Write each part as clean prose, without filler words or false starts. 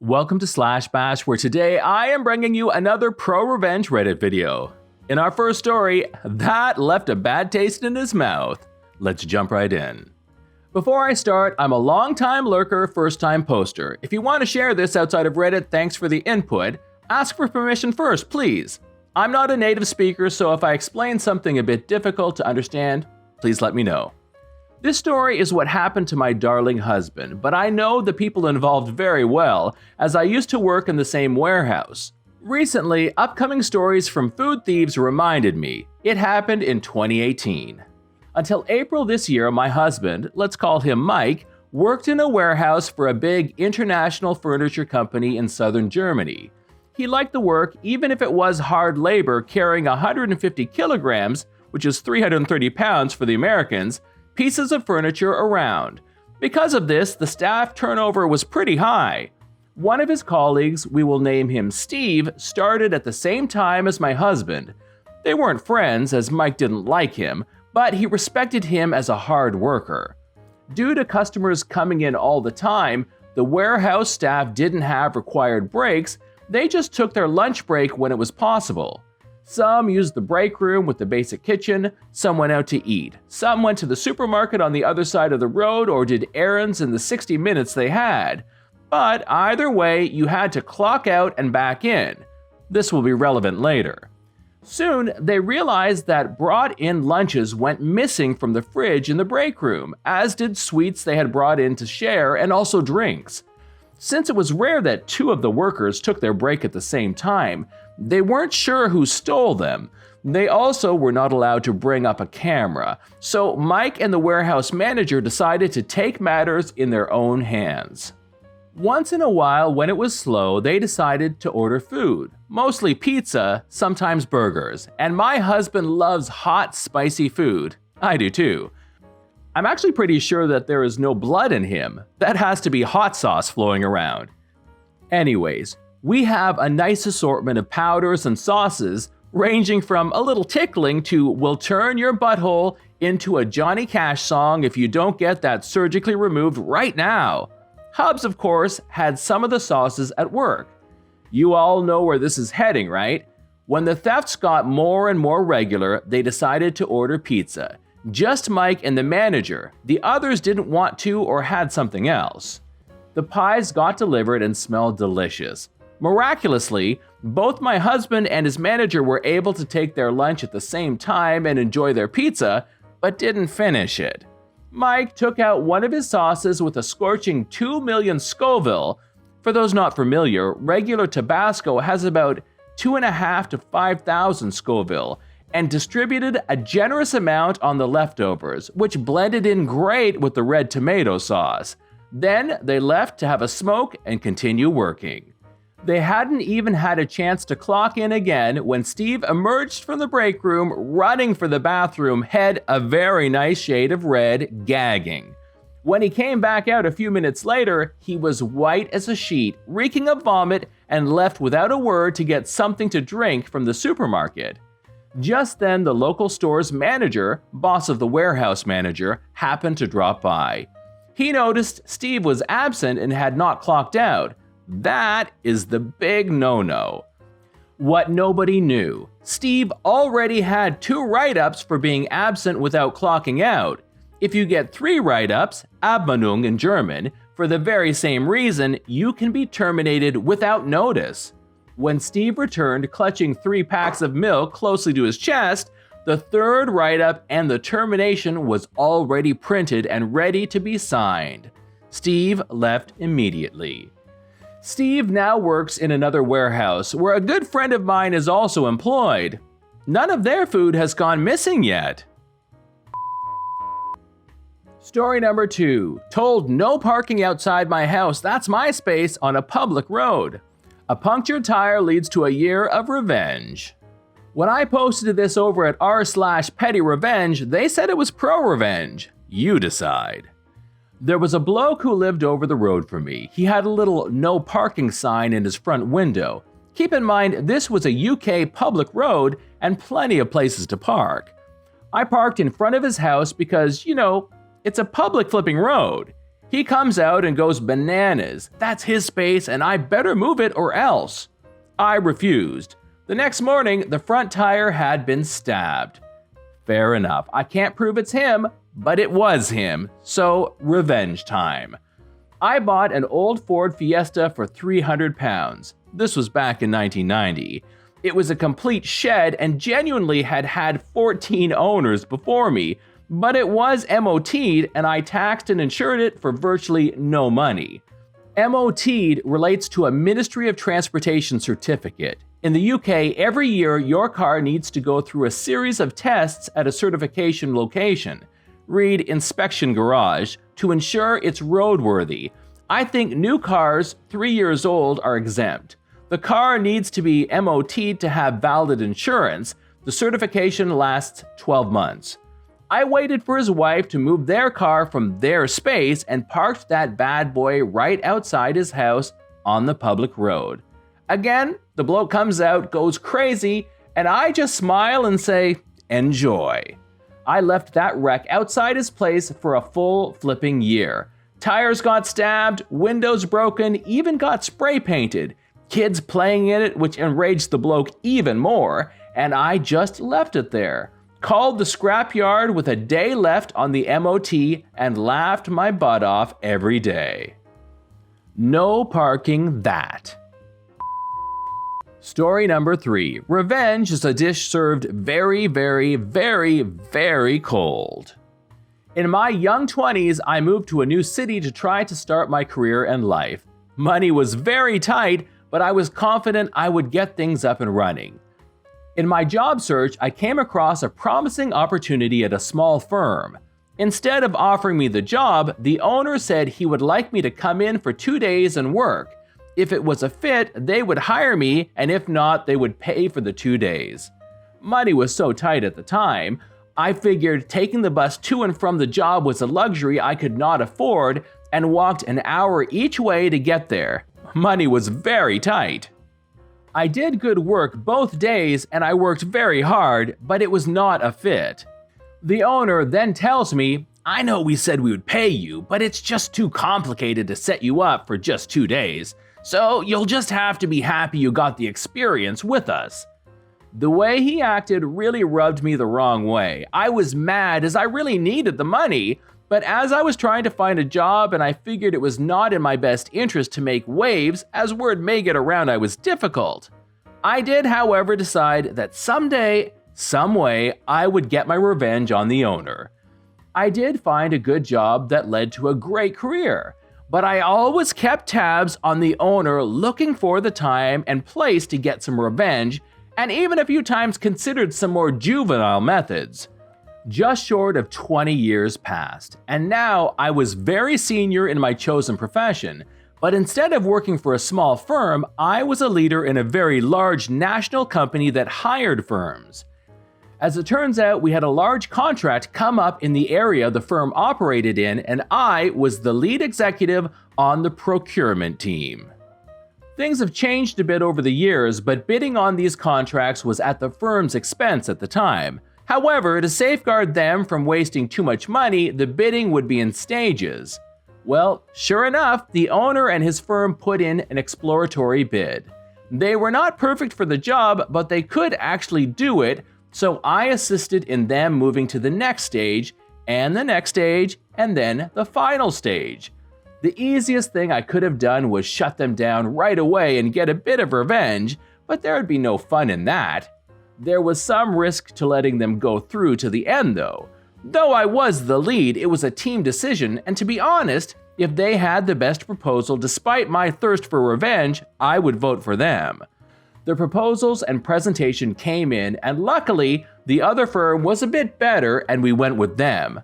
Welcome to Slash Bash, where today I am bringing you another proRevenge Reddit video. In our first story, that left a bad taste in his mouth. Let's jump right in. Before I start, I'm a long-time lurker, first-time poster. If you want to share this outside of Reddit, thanks for the input. Ask for permission first, please. I'm not a native speaker, so if I explain something a bit difficult to understand, please let me know. This story is what happened to my darling husband, but I know the people involved very well, as I used to work in the same warehouse. Recently, upcoming stories from food thieves reminded me it happened in 2018. Until April this year, my husband, let's call him Mike, worked in a warehouse for a big international furniture company in southern Germany. He liked the work even if it was hard labor carrying 150 kilograms, which is 330 pounds for the Americans, pieces of furniture around. Because of this, the staff turnover was pretty high. One of his colleagues, we will name him Steve, started at the same time as my husband. They weren't friends, as Mike didn't like him, but he respected him as a hard worker. Due to customers coming in all the time, the warehouse staff didn't have required breaks. They just took their lunch break when it was possible. Some used the break room with the basic kitchen, some went out to eat, some went to the supermarket on the other side of the road or did errands in the 60 minutes they had. But either way, you had to clock out and back in. This will be relevant later. Soon, they realized that brought-in lunches went missing from the fridge in the break room, as did sweets they had brought in to share and also drinks. Since it was rare that two of the workers took their break at the same time, they weren't sure who stole them. They also were not allowed to bring up a camera, so Mike and the warehouse manager decided to take matters in their own hands. Once in a while, when it was slow, they decided to order food, mostly pizza, sometimes burgers, and my husband loves hot, spicy food. I do too. I'm actually pretty sure that there is no blood in him. That has to be hot sauce flowing around. Anyways, we have a nice assortment of powders and sauces, ranging from a little tickling to will turn your butthole into a Johnny Cash song if you don't get that surgically removed right now. Hubs, of course, had some of the sauces at work. You all know where this is heading, right? When the thefts got more and more regular, they decided to order pizza. Just Mike and the manager. The others didn't want to or had something else. The pies got delivered and smelled delicious. Miraculously, both my husband and his manager were able to take their lunch at the same time and enjoy their pizza, but didn't finish it. Mike took out one of his sauces with a scorching 2 million Scoville. For those not familiar, regular Tabasco has about 2.5 to 5,000 Scoville, and distributed a generous amount on the leftovers, which blended in great with the red tomato sauce. Then they left to have a smoke and continue working. They hadn't even had a chance to clock in again when Steve emerged from the break room, running for the bathroom, head a very nice shade of red, gagging. When he came back out a few minutes later, he was white as a sheet, reeking of vomit, and left without a word to get something to drink from the supermarket. Just then, the local store's manager, boss of the warehouse manager, happened to drop by. He noticed Steve was absent and had not clocked out. That is the big no-no. What nobody knew, Steve already had 2 write-ups for being absent without clocking out. If you get 3 write-ups, Abmahnung in German, for the very same reason, you can be terminated without notice. When Steve returned clutching 3 packs of milk closely to his chest, the 3rd write-up and the termination was already printed and ready to be signed. Steve left immediately. Steve now works in another warehouse where a good friend of mine is also employed. None of their food has gone missing yet. Story number 2. Told no parking outside my house, that's my space, on a public road. A punctured tire leads to a year of revenge. When I posted this over at r/PettyRevenge, they said it was proRevenge. You decide. There was a bloke who lived over the road from me. He had a little no parking sign in his front window. Keep in mind, this was a UK public road and plenty of places to park. I parked in front of his house because, it's a public flipping road. He comes out and goes bananas. That's his space and I better move it or else. I refused. The next morning, the front tire had been stabbed. Fair enough, I can't prove it's him, but it was him, so revenge time. I bought an old Ford Fiesta for £300. This was back in 1990. It was a complete shed and genuinely had had 14 owners before me, but it was MOT'd and I taxed and insured it for virtually no money. MOT'd relates to a Ministry of Transportation certificate. In the UK, every year your car needs to go through a series of tests at a certification location, read inspection garage, to ensure it's roadworthy. I think new cars 3 years old are exempt. The car needs to be MOT'd to have valid insurance. The certification lasts 12 months. I waited for his wife to move their car from their space and parked that bad boy right outside his house on the public road. Again, the bloke comes out, goes crazy, and I just smile and say, enjoy. I left that wreck outside his place for a full flipping year. Tires got stabbed, windows broken, even got spray painted. Kids playing in it, which enraged the bloke even more, and I just left it there. Called the scrapyard with a day left on the MOT and laughed my butt off every day. No parking that. Story number 3. Revenge is a dish served very, very, very, very cold. In my young 20s, I moved to a new city to try to start my career and life. Money was very tight, but I was confident I would get things up and running. In my job search, I came across a promising opportunity at a small firm. Instead of offering me the job, the owner said he would like me to come in for 2 days and work. If it was a fit, they would hire me, and if not, they would pay for the 2 days. Money was so tight at the time, I figured taking the bus to and from the job was a luxury I could not afford and walked an hour each way to get there. Money was very tight. I did good work both days and I worked very hard, but it was not a fit. The owner then tells me, I know we said we would pay you, but it's just too complicated to set you up for just 2 days, so you'll just have to be happy you got the experience with us. The way he acted really rubbed me the wrong way. I was mad as I really needed the money, but as I was trying to find a job and I figured it was not in my best interest to make waves, as word may get around I was difficult. I did, however, decide that someday, some way, I would get my revenge on the owner. I did find a good job that led to a great career, but I always kept tabs on the owner, looking for the time and place to get some revenge, and even a few times considered some more juvenile methods. Just short of 20 years passed, and now I was very senior in my chosen profession, but instead of working for a small firm, I was a leader in a very large national company that hired firms. As it turns out, we had a large contract come up in the area the firm operated in, and I was the lead executive on the procurement team. Things have changed a bit over the years, but bidding on these contracts was at the firm's expense at the time. However, to safeguard them from wasting too much money, the bidding would be in stages. Well, sure enough, the owner and his firm put in an exploratory bid. They were not perfect for the job, but they could actually do it, so I assisted in them moving to the next stage, and the next stage, and then the final stage. The easiest thing I could have done was shut them down right away and get a bit of revenge, but there would be no fun in that. There was some risk to letting them go through to the end though. Though I was the lead, it was a team decision, and to be honest, if they had the best proposal despite my thirst for revenge, I would vote for them. The proposals and presentation came in, and luckily, the other firm was a bit better and we went with them.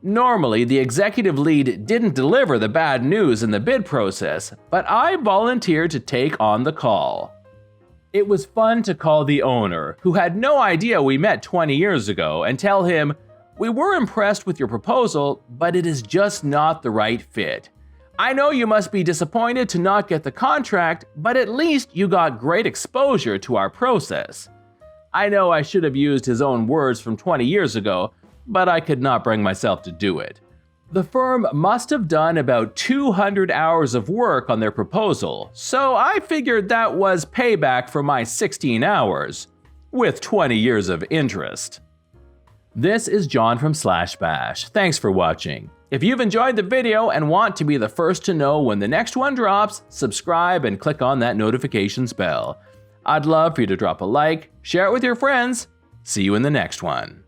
Normally, the executive lead didn't deliver the bad news in the bid process, but I volunteered to take on the call. It was fun to call the owner, who had no idea we met 20 years ago, and tell him, "We were impressed with your proposal, but it is just not the right fit. I know you must be disappointed to not get the contract, but at least you got great exposure to our process." I know I should have used his own words from 20 years ago, but I could not bring myself to do it. The firm must have done about 200 hours of work on their proposal, so I figured that was payback for my 16 hours, with 20 years of interest. This is John from /Bash. Thanks for watching. If you've enjoyed the video and want to be the first to know when the next one drops, subscribe and click on that notifications bell. I'd love for you to drop a like, share it with your friends. See you in the next one.